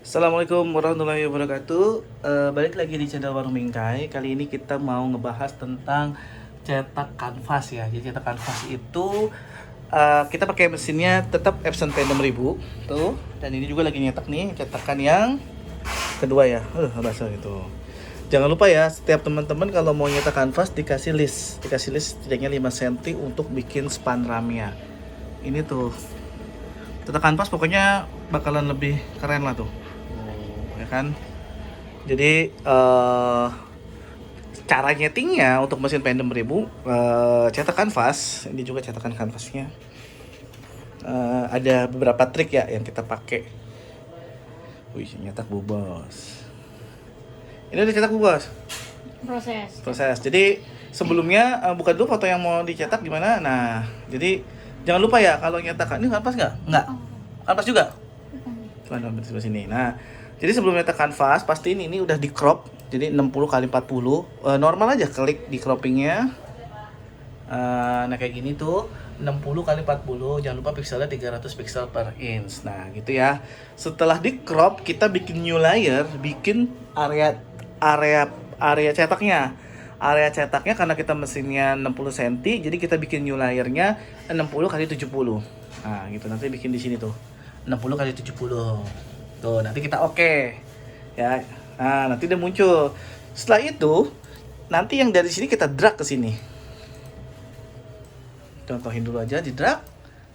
Assalamualaikum warahmatullahi wabarakatuh. Balik lagi di channel Warung Bingkai. Kali ini kita mau ngebahas tentang cetak kanvas ya. Jadi cetak kanvas itu kita pakai mesinnya tetap Epson P6000 tuh. Dan ini juga lagi nyetak nih cetakan yang kedua ya. Bahasa gitu. Jangan lupa ya, setiap teman-teman kalau mau nyetak kanvas dikasih list setidaknya 5 cm untuk bikin span ramnya. Ini tuh cetak kanvas pokoknya bakalan lebih keren lah tuh. Ya kan? Jadi cara nyetingnya untuk mesin P6000 cetak kanvas, ini juga cetakan kanvasnya. Ada beberapa trik ya yang kita pakai. Wih, nyetak bu bos. Ini udah cetak bu bos. Proses. Jadi sebelumnya buka dulu foto yang mau dicetak gimana. Nah, jadi jangan lupa ya kalau nyetak ini kanvas nggak? Nggak. Kanvas juga. Mana di sini. Nah, jadi sebelum nyetak kanvas pastiin ini udah di crop. Jadi 60 kali 40 normal aja klik di croppingnya. Nah kayak gini tuh 60 kali 40, jangan lupa pixelnya 300 pixel per inch. Nah gitu ya. Setelah di crop kita bikin new layer, bikin area cetaknya. Area cetaknya karena kita mesinnya 60 cm, jadi kita bikin new layernya 60 kali 70. Nah gitu, nanti bikin di sini tuh 60 kali 70. Tuh, nanti kita oke. Ya. Nah, nanti dia muncul. Setelah itu, nanti yang dari sini kita drag ke sini. Contohin dulu aja di drag.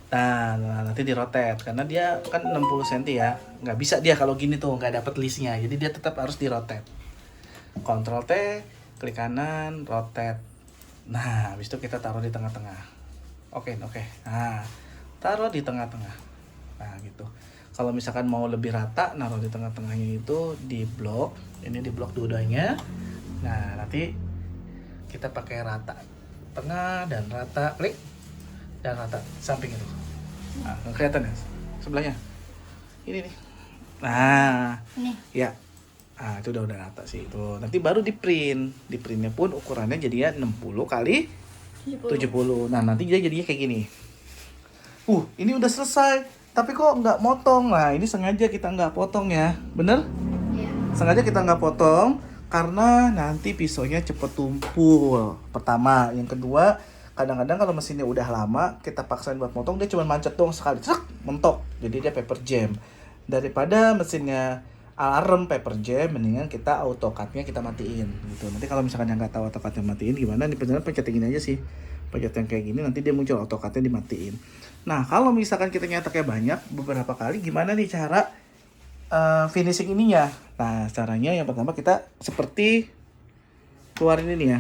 Nah, nanti di rotate karena dia kan 60 cm ya. Nggak bisa dia kalau gini tuh, nggak dapet listnya. Jadi dia tetap harus di rotate. Ctrl T, klik kanan, rotate. Nah, habis itu kita taruh di tengah-tengah. Oke. Nah, taruh di tengah-tengah. Nah, gitu. Kalau misalkan mau lebih rata, naruh di tengah-tengahnya itu di blok. Ini di blok dua-duanya. Nah, nanti kita pakai rata. Tengah dan rata, klik. Dan rata samping itu. Nah, kelihatan ya? Sebelahnya. Ini nih. Nah, ini. Ya. Ah, itu udah rata sih itu. Nanti baru di print. Di printnya pun ukurannya jadinya 60 kali 70. Nah, nanti dia jadinya kayak gini. Ini udah selesai. Tapi kok nggak motong? Nah, ini sengaja kita nggak potong ya. Bener? Iya. Sengaja kita nggak potong karena nanti pisaunya cepet tumpul. Pertama. Yang kedua, kadang-kadang kalau mesinnya udah lama, kita paksain buat motong, dia cuma mancet doang sekali. Cek, mentok. Jadi dia paper jam. Daripada mesinnya alarm paper jam, mendingan kita AutoCAD-nya kita matiin gitu. Nanti kalau misalkan yang nggak tahu AutoCAD-nya matiin gimana, nih beneran pencet ini aja sih. Pencet yang kayak gini nanti dia muncul AutoCAD-nya dimatiin. Nah, kalau misalkan kita nyetaknya banyak beberapa kali, gimana nih cara finishing ininya? Nah, caranya yang pertama kita seperti keluarin ini ya.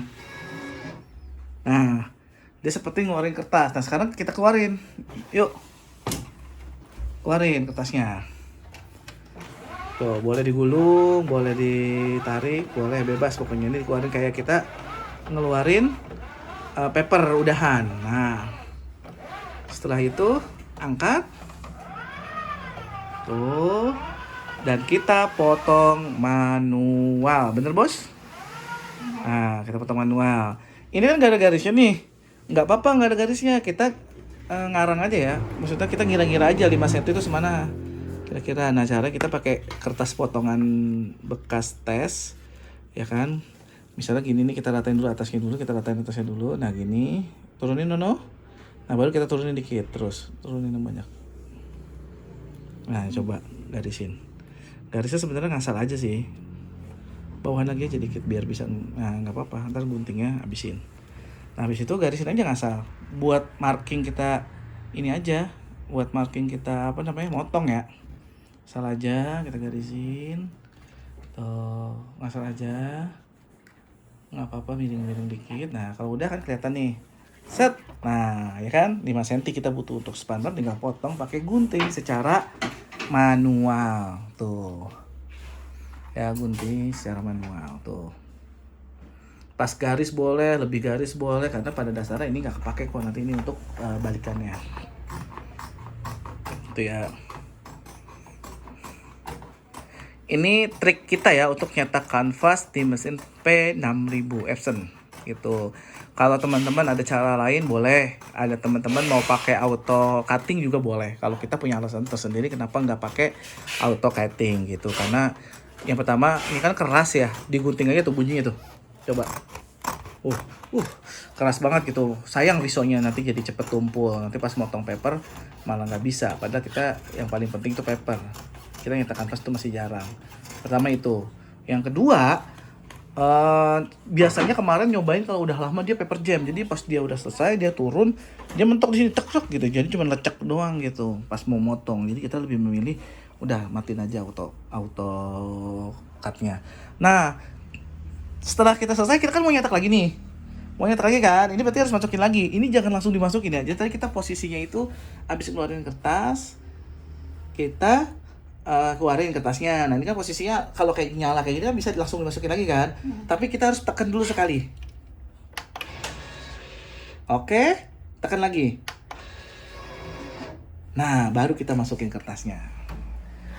Nah, dia seperti ngeluarin kertas. Nah, sekarang kita keluarin. Yuk. Keluarin kertasnya. Tuh, boleh digulung, boleh ditarik, boleh bebas. Pokoknya ini dikeluarin kayak kita ngeluarin paper udahan. Nah, setelah itu angkat. Tuh. Dan kita potong manual. Bener, Bos? Nah, kita potong manual. Ini kan gak ada garisnya nih. Nggak apa-apa nggak ada garisnya. Kita ngarang aja ya. Maksudnya kita ngira-ngira aja 5 cm itu semana. Kira-kira. Nah, cara kita pakai kertas potongan bekas tes. Ya kan? Misalnya gini nih, kita ratain dulu atasnya dulu. Kita ratain atasnya dulu. Nah, gini. Turunin, Nono. Nah, baru kita turunin dikit. Terus turunin yang banyak. Nah, coba garisin. Garisnya sebenarnya ngasal aja sih. Bawahan lagi aja dikit biar bisa. Nah, nggak apa-apa. Ntar guntingnya habisin. Nah, habis itu garisin aja ngasal. Buat marking kita ini aja. Buat marking kita motong ya. Asal aja kita garisin. Tuh, ngasal aja. Nggak apa-apa, miring-miring dikit. Nah, kalau udah kan kelihatan nih. Set. Nah, ya kan? 5 cm kita butuh untuk spanner, tinggal potong pakai gunting secara manual. Tuh. Ya, gunting secara manual tuh. Pas garis boleh, lebih garis boleh, karena pada dasarnya ini nggak kepake kok nanti ini untuk balikannya. Itu ya. Ini trik kita ya untuk nyetak kanvas di mesin P6000 Epson gitu. Kalau teman-teman ada cara lain boleh, ada teman-teman mau pakai auto cutting juga boleh. Kalau kita punya alasan tersendiri kenapa nggak pakai auto cutting gitu, karena yang pertama ini kan keras ya, digunting aja tuh bunyinya tuh, coba. Uh, uh, Keras banget gitu. Sayang rissonya nanti jadi cepet tumpul. Nanti pas motong paper malah nggak bisa. Padahal kita yang paling penting itu paper. Kita nyetak kanvas itu masih jarang. Pertama itu. Yang kedua, biasanya kemarin nyobain kalau udah lama dia paper jam. Jadi pas dia udah selesai dia turun, dia mentok di sini tek gitu. Jadi cuma lecek doang gitu pas mau motong. Jadi kita lebih memilih udah matiin aja auto cutnya. Nah, setelah kita selesai kita kan mau nyetak lagi nih, mau nyetak lagi kan, ini berarti harus masukin lagi. Ini jangan langsung dimasukin ya. Jadi tadi kita posisinya itu habis keluarin kertas, kita keluarin kertasnya. Nah ini kan posisinya kalau kayak nyala kayak gini kan bisa langsung dimasukin lagi kan. Tapi kita harus tekan dulu sekali. Oke, tekan lagi. Nah baru kita masukin kertasnya.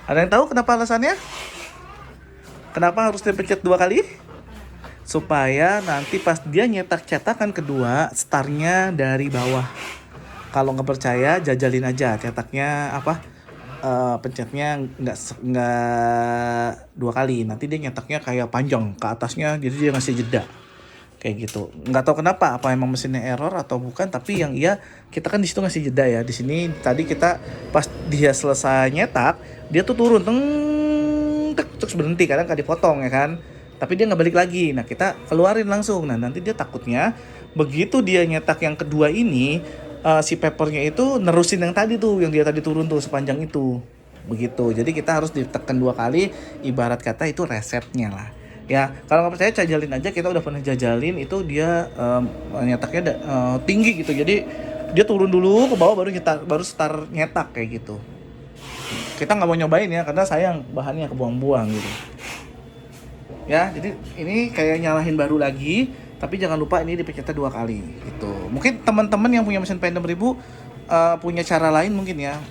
Ada yang tahu kenapa alasannya? Kenapa harus dipencet 2 kali? Supaya nanti pas dia nyetak cetakan kedua, startnya dari bawah. Kalau nggak percaya, jajalin aja cetaknya apa, pencetnya nggak 2 kali. Nanti dia nyetaknya kayak panjang ke atasnya, jadi dia ngasih jeda kayak gitu. Nggak tahu kenapa, apa emang mesinnya error atau bukan, tapi yang iya kita kan di situ ngasih jeda ya. Di sini tadi kita pas dia selesai nyetak, dia tuh turun terus berhenti, kadang nggak dipotong ya kan, tapi dia nggak balik lagi. Nah kita keluarin langsung. Nah nanti dia takutnya begitu dia nyetak yang kedua ini, si papernya itu nerusin yang tadi tuh, yang dia tadi turun tuh sepanjang itu begitu. Jadi kita harus ditekan 2 kali, ibarat kata itu resetnya lah ya. Kalau nggak percaya jajalin aja, kita udah pernah jajalin itu. Dia nyetaknya tinggi gitu, jadi dia turun dulu ke bawah baru start nyetak kayak gitu. Kita nggak mau nyobain ya karena sayang bahannya kebuang-buang gitu ya. Jadi ini kayak nyalahin baru lagi, tapi jangan lupa ini dipencetnya 2 kali gitu. Mungkin teman-teman yang punya mesin Pen 6000 punya cara lain mungkin ya,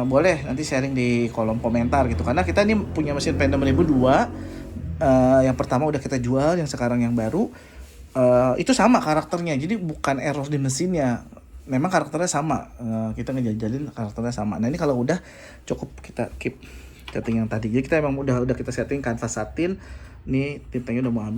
boleh nanti sharing di kolom komentar gitu, karena kita ini punya mesin Pen 6000 2. Yang pertama udah kita jual, yang sekarang yang baru itu sama karakternya, jadi bukan error di mesinnya, memang karakternya sama. Kita ngejajalin karakternya sama. Nah ini kalau udah cukup kita keep setting yang tadi. Jadi kita emang udah kita setting kanvas satin. Nih tintanya udah mau habis.